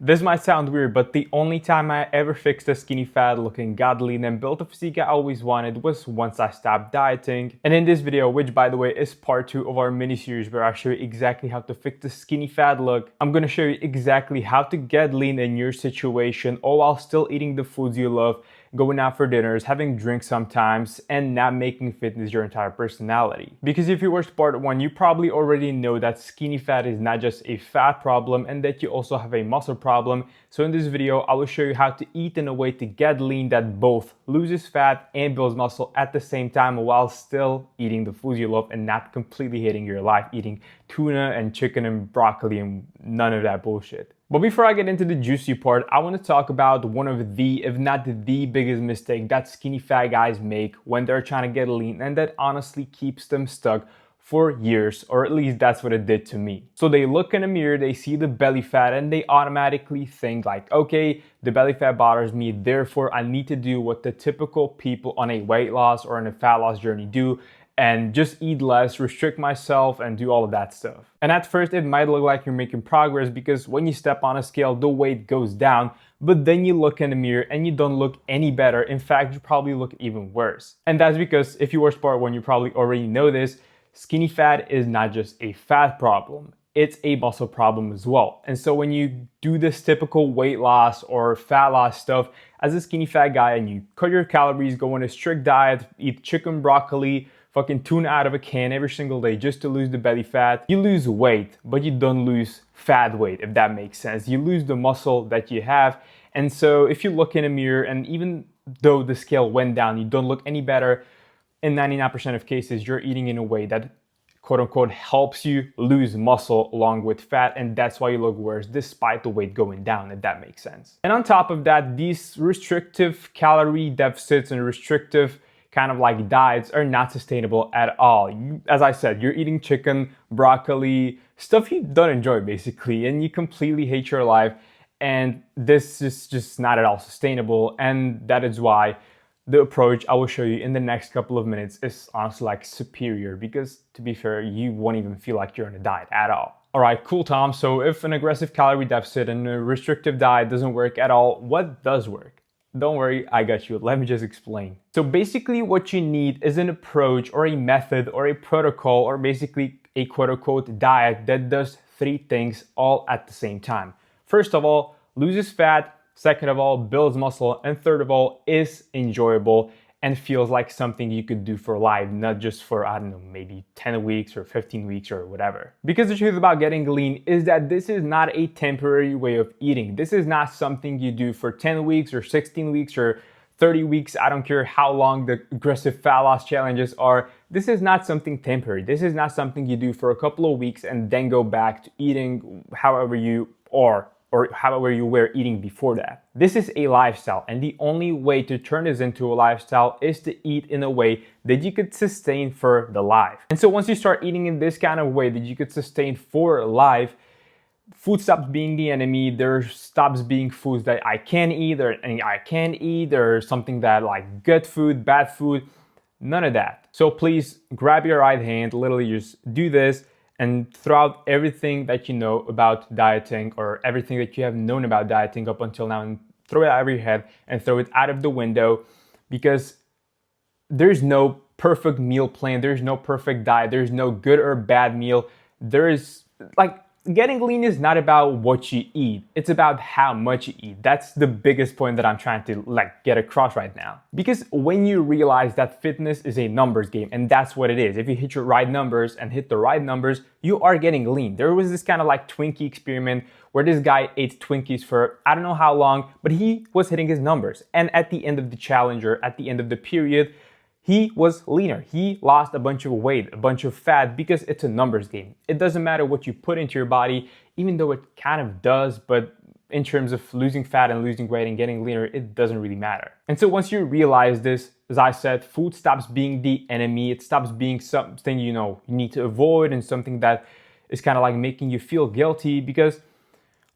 This might sound weird, but the only time I ever fixed a skinny fat, looking godly, and built the physique I always wanted was once I stopped dieting. And in this video, which by the way is part 2 of our mini-series where I show you exactly how to fix the skinny fat look, I'm gonna show you exactly how to get lean in your situation, all while still eating the foods you love, going out for dinners, having drinks sometimes, and not making fitness your entire personality. Because if you watched part 1, you probably already know that skinny fat is not just a fat problem and that you also have a muscle problem. So in this video, I will show you how to eat in a way to get lean that both loses fat and builds muscle at the same time while still eating the foods you love and not completely hating your life, eating tuna and chicken and broccoli and none of that bullshit. But before I get into the juicy part, I want to talk about one of the, if not the biggest mistake that skinny fat guys make when they're trying to get lean, and that honestly keeps them stuck for years, or at least that's what it did to me. So they look in the mirror, they see the belly fat, and they automatically think like, okay, the belly fat bothers me, therefore I need to do what the typical people on a weight loss or on a fat loss journey do, and just eat less, restrict myself, and do all of that stuff. And at first, it might look like you're making progress because when you step on a scale, the weight goes down, but then you look in the mirror and you don't look any better. In fact, you probably look even worse. And that's because if you watched part 1, you probably already know this, skinny fat is not just a fat problem. It's a muscle problem as well. And so when you do this typical weight loss or fat loss stuff as a skinny fat guy and you cut your calories, go on a strict diet, eat chicken, broccoli, fucking tuna out of a can every single day just to lose the belly fat, you lose weight, but you don't lose fat weight, if that makes sense. You lose the muscle that you have. And so if you look in a mirror and even though the scale went down, you don't look any better, in 99% of cases, you're eating in a way that quote unquote helps you lose muscle along with fat, and that's why you look worse despite the weight going down, if that makes sense. And on top of that, these restrictive calorie deficits and restrictive kind of like diets are not sustainable at all. As I said, you're eating chicken, broccoli, stuff you don't enjoy basically, and you completely hate your life, and this is just not at all sustainable. And that is why the approach I will show you in the next couple of minutes is honestly like superior, because to be fair, you won't even feel like you're on a diet at all. All right, cool, Tom. So if an aggressive calorie deficit and a restrictive diet doesn't work at all, what does work? Don't worry, I got you. Let me just explain. So basically what you need is an approach or a method or a protocol or basically a quote unquote diet that does 3 things all at the same time. First of all, loses fat. Second of all, builds muscle. And third of all, is enjoyable and feels like something you could do for life, not just for, I don't know, maybe 10 weeks or 15 weeks or whatever. Because the truth about getting lean is that this is not a temporary way of eating. This is not something you do for 10 weeks or 16 weeks or 30 weeks. I don't care how long the aggressive fat loss challenges are. This is not something temporary. This is not something you do for a couple of weeks and then go back to eating however you are, or however you were eating before that. This is a lifestyle, and the only way to turn this into a lifestyle is to eat in a way that you could sustain for the life. And so once you start eating in this kind of way that you could sustain for life, food stops being the enemy. There stops being foods that I can eat or I can't eat, or something that like good food, bad food, none of that. So please grab your right hand, literally just do this, and throw out everything that you know about dieting or everything that you have known about dieting up until now, and throw it out of your head and throw it out of the window, because there's no perfect meal plan. There's no perfect diet. There's no good or bad meal. There is like, getting lean is not about what you eat. It's about how much you eat. That's the biggest point that I'm trying to like get across right now. Because when you realize that fitness is a numbers game, and that's what it is. If you hit your right numbers and hit the right numbers, you are getting lean. There was this kind of like Twinkie experiment where this guy ate Twinkies for I don't know how long, but he was hitting his numbers. And at the end of the challenge, or at the end of the period, he was leaner. He lost a bunch of weight, a bunch of fat, because it's a numbers game. It doesn't matter what you put into your body, even though it kind of does, but in terms of losing fat and losing weight and getting leaner, it doesn't really matter. And so once you realize this, as I said, food stops being the enemy. It stops being something, you need to avoid, and something that is kind of like making you feel guilty, because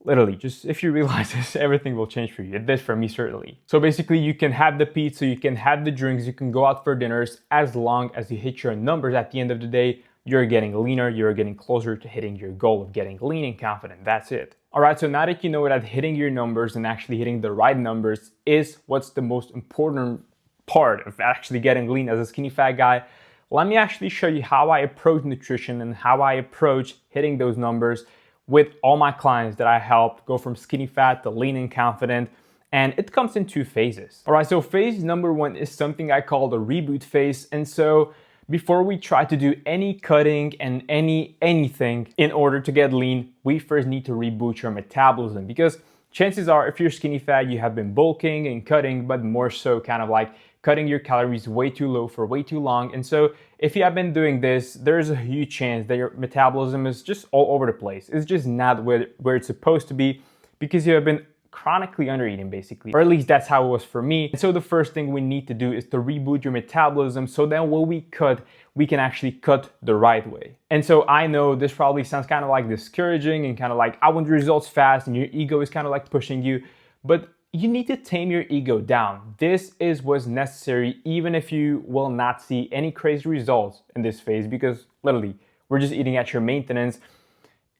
literally, just if you realize this, everything will change for you. It did for me, certainly. So basically, you can have the pizza, you can have the drinks, you can go out for dinners, as long as you hit your numbers at the end of the day, you're getting leaner, you're getting closer to hitting your goal of getting lean and confident. That's it. All right, so now that you know that hitting your numbers and actually hitting the right numbers is what's the most important part of actually getting lean as a skinny fat guy, let me actually show you how I approach nutrition and how I approach hitting those numbers with all my clients that I help go from skinny fat to lean and confident. And it comes in 2 phases. All right, so phase number 1 is something I call the reboot phase. And so before we try to do any cutting and anything in order to get lean, we first need to reboot your metabolism, because chances are if you're skinny fat, you have been bulking and cutting, but more so kind of like cutting your calories way too low for way too long. And so if you have been doing this, there's a huge chance that your metabolism is just all over the place. It's just not where it's supposed to be, because you have been chronically undereating basically, or at least that's how it was for me. And so the first thing we need to do is to reboot your metabolism, so then when we cut, we can actually cut the right way. And so I know this probably sounds kind of like discouraging and kind of like I want results fast and your ego is kind of like pushing you, but you need to tame your ego down. This is what's necessary, even if you will not see any crazy results in this phase, because literally we're just eating at your maintenance.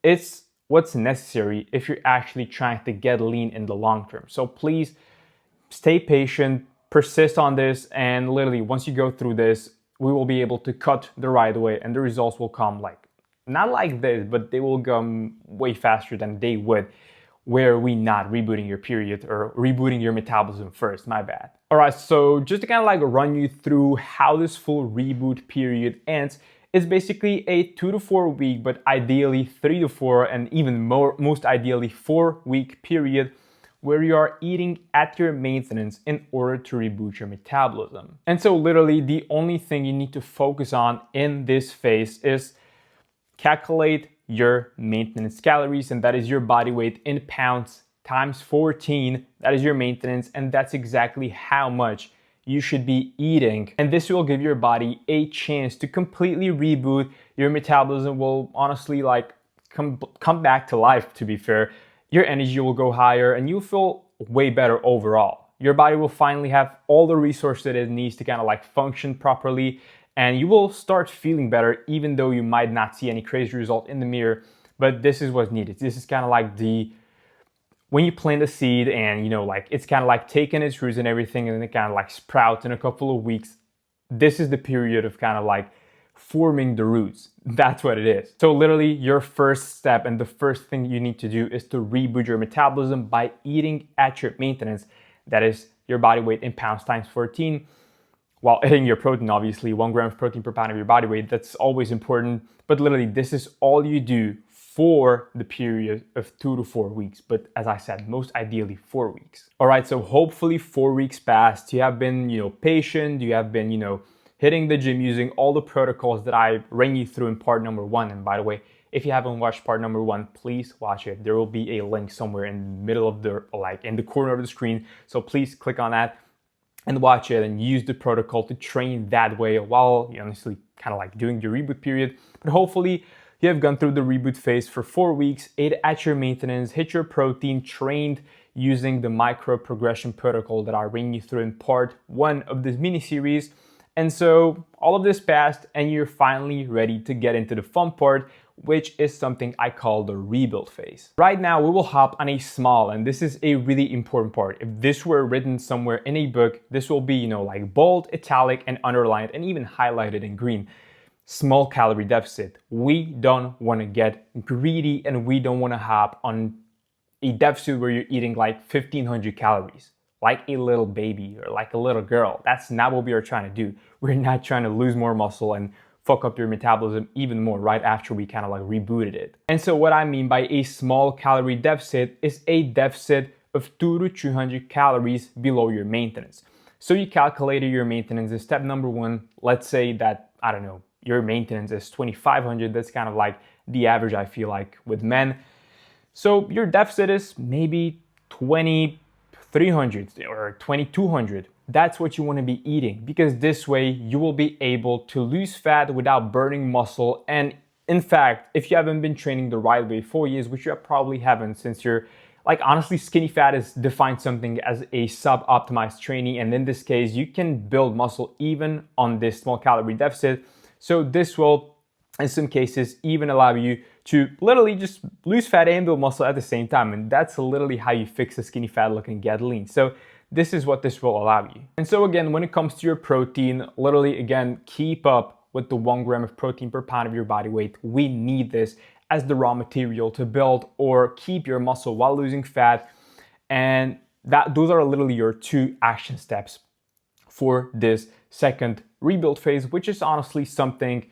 It's what's necessary if you're actually trying to get lean in the long term. So please stay patient, persist on this, and literally once you go through this, we will be able to cut the right way and the results will come like, not like this, but they will come way faster than they would were we not rebooting your period or rebooting your metabolism first, my bad. All right, so just to kind of like run you through how this full reboot period ends, it's basically a 2 to 4 week, but ideally 3 to 4 and even more, most ideally 4 week period where you are eating at your maintenance in order to reboot your metabolism. And so literally the only thing you need to focus on in this phase is calculate your maintenance calories, and that is your body weight in pounds times 14. That is your maintenance, and that's exactly how much you should be eating. And this will give your body a chance to completely reboot. Your metabolism will honestly like come back to life, to be fair. Your energy will go higher and you'll feel way better overall. Your body will finally have all the resources that it needs to kind of like function properly, and you will start feeling better even though you might not see any crazy result in the mirror. But this is what's needed. This is kind of like when you plant a seed and, you know, like it's kind of like taking its roots and everything and then it kind of like sprouts in a couple of weeks. This is the period of kind of like forming the roots. That's what it is. So literally your first step and the first thing you need to do is to reboot your metabolism by eating at your maintenance. That is your body weight in pounds times 14, while hitting your protein, obviously 1 gram of protein per pound of your body weight. That's always important. But literally this is all you do for the period of 2 to 4 weeks. But as I said, most ideally 4 weeks. All right, so hopefully 4 weeks passed. You have been, patient. You have been, hitting the gym using all the protocols that I ran you through in part number 1. And by the way, if you haven't watched part number 1, please watch it. There will be a link somewhere in the middle of in the corner of the screen. So please click on that and watch it and use the protocol to train that way while you honestly kind of like doing your reboot period. But hopefully you have gone through the reboot phase for 4 weeks, ate at your maintenance, hit your protein, trained using the micro progression protocol that I ran you through in part 1 of this mini series. And so all of this passed and you're finally ready to get into the fun part, which is something I call the rebuild phase. Right now we will hop on a small, and this is a really important part. If this were written somewhere in a book, this will be, like bold, italic, and underlined, and even highlighted in green. Small calorie deficit. We don't want to get greedy and we don't want to hop on a deficit where you're eating like 1,500 calories, like a little baby or like a little girl. That's not what we are trying to do. We're not trying to lose more muscle and fuck up your metabolism even more right after we kind of like rebooted it. And so what I mean by a small calorie deficit is a deficit of 200 to 300 calories below your maintenance. So you calculated your maintenance in step number 1. Let's say that, I don't know, your maintenance is 2,500. That's kind of like the average, I feel like, with men. So your deficit is maybe 2,300 or 2,200. That's what you want to be eating, because this way you will be able to lose fat without burning muscle. And in fact, if you haven't been training the right way for years, which you probably haven't, since you're honestly, skinny fat is defined something as a sub-optimized training. And in this case, you can build muscle even on this small calorie deficit. So this will, in some cases, even allow you to literally just lose fat and build muscle at the same time. And that's literally how you fix a skinny fat look and get lean. So this is what this will allow you. And so again, when it comes to your protein, literally again, keep up with the 1 gram of protein per pound of your body weight. We need this as the raw material to build or keep your muscle while losing fat. And those are literally your 2 action steps for this second rebuild phase, which is honestly something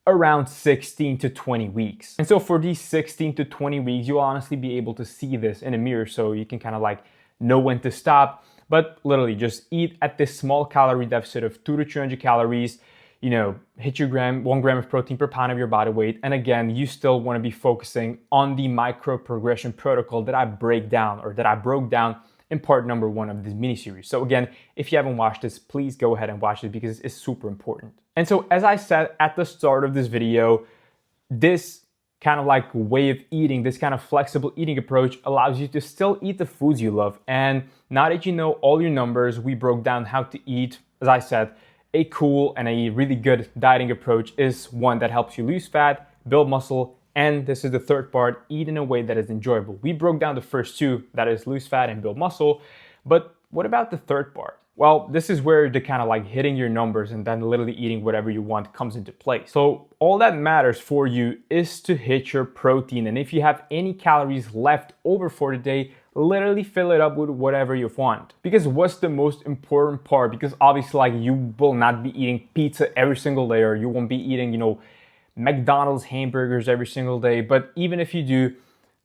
around 16 to 20 weeks. And so for these 16 to 20 weeks, you'll honestly be able to see this in a mirror, so you can kind of like know when to stop. But literally just eat at this small calorie deficit of 200 to 300 calories, you know, hit your 1 gram of protein per pound of your body weight. And again, you still want to be focusing on the micro progression protocol that I broke down in part number 1 of this mini series. So again, if you haven't watched this, please go ahead and watch it because it's super important. And so as I said at the start of this video, this kind of like way of eating, this kind of flexible eating approach allows you to still eat the foods you love. And now that you know all your numbers, we broke down how to eat. As I said, a cool and a really good dieting approach is one that helps you lose fat, build muscle, and this is the third part, eat in a way that is enjoyable. We broke down the first 2, that is lose fat and build muscle, but what about the third part? Well, this is where the kind of like hitting your numbers and then literally eating whatever you want comes into play. So all that matters for you is to hit your protein. And if you have any calories left over for the day, literally fill it up with whatever you want. Because what's the most important part? Because obviously like you will not be eating pizza every single day, or you won't be eating, you know, McDonald's hamburgers every single day. But even if you do,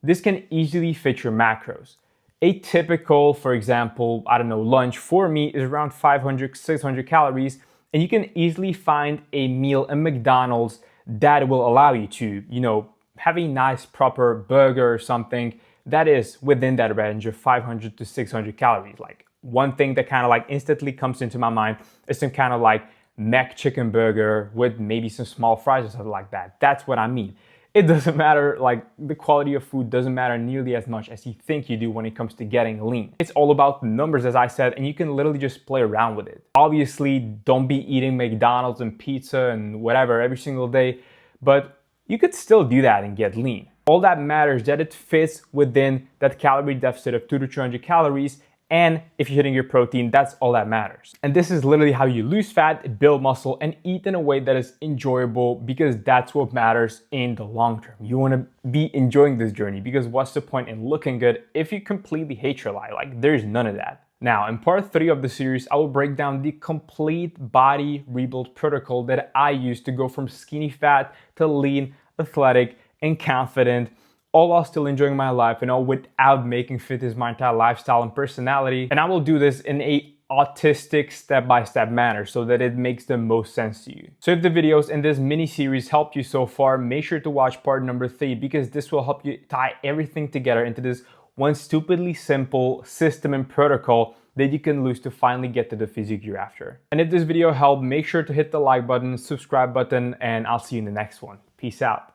this can easily fit your macros. A typical, for example, I don't know, lunch for me is around 500, 600 calories. And you can easily find a meal at McDonald's that will allow you to, you know, have a nice proper burger or something that is within that range of 500 to 600 calories. Like one thing that kind of like instantly comes into my mind is some kind of like Mac chicken burger with maybe some small fries or something like that. That's what I mean. It doesn't matter, like the quality of food doesn't matter nearly as much as you think you do when it comes to getting lean. It's all about the numbers, as I said, and you can literally just play around with it. Obviously, don't be eating McDonald's and pizza and whatever every single day, but you could still do that and get lean. All that matters is that it fits within that calorie deficit of 200 to 300 calories. And if you're hitting your protein, that's all that matters. And this is literally how you lose fat, build muscle, and eat in a way that is enjoyable, because that's what matters in the long term. You want to be enjoying this journey, because what's the point in looking good if you completely hate your life? Like, there's none of that. Now, in part 3 of the series, I will break down the complete body rebuild protocol that I use to go from skinny fat to lean, athletic, and confident, all while still enjoying my life and all without making fitness my entire lifestyle and personality. And I will do this in a autistic step-by-step manner so that it makes the most sense to you. So if the videos in this mini series helped you so far, make sure to watch part number 3, because this will help you tie everything together into this one stupidly simple system and protocol that you can lose to finally get to the physique you're after. And if this video helped, make sure to hit the like button, subscribe button, and I'll see you in the next one. Peace out.